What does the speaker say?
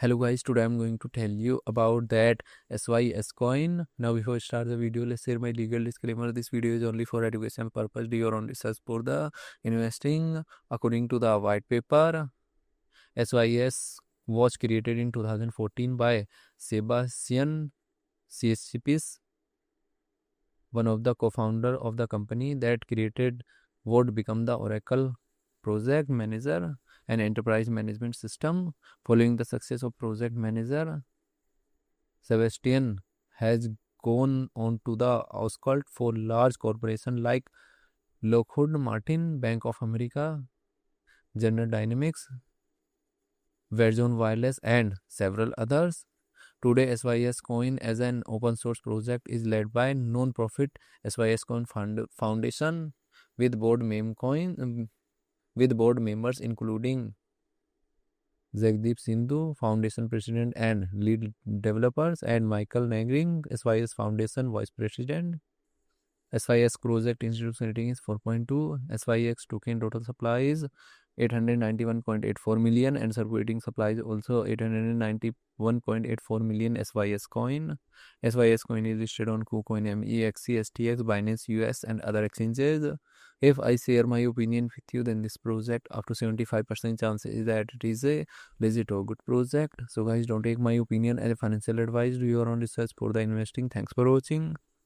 Hello guys, today I'm going to tell you about that SYS coin. Now before I start the video, let's share my legal disclaimer. This video is only for education purpose. Do your own research for the investing. According to the white paper, SYS was created in 2014 by Sebastian Syscoin, one of the co-founder of the company that created what become the Oracle project manager and enterprise management system. Following the success of project manager, Sebastian has gone on to the outskirts for large corporations like Lockheed Martin, Bank of America, General Dynamics, Verizon Wireless, and several others. Today, SYS Coin as an open source project is led by non-profit SYS Coin Foundation with board members including Jagdeep Sindhu, Foundation President and lead developers, and Michael Nagring, SYS Foundation Vice President. SYS project institution rating is 4.2. SYX token total supply is 891.84 million and circulating supply is also 891.84 million SYS coin. SYS coin is listed on KuCoin, MEXC, STX, Binance US and other exchanges. If I share my opinion with you, then this project up to 75% chance is that it is a legit or good project. So guys, don't take my opinion as a financial advice. Do your own research for the investing. Thanks for watching.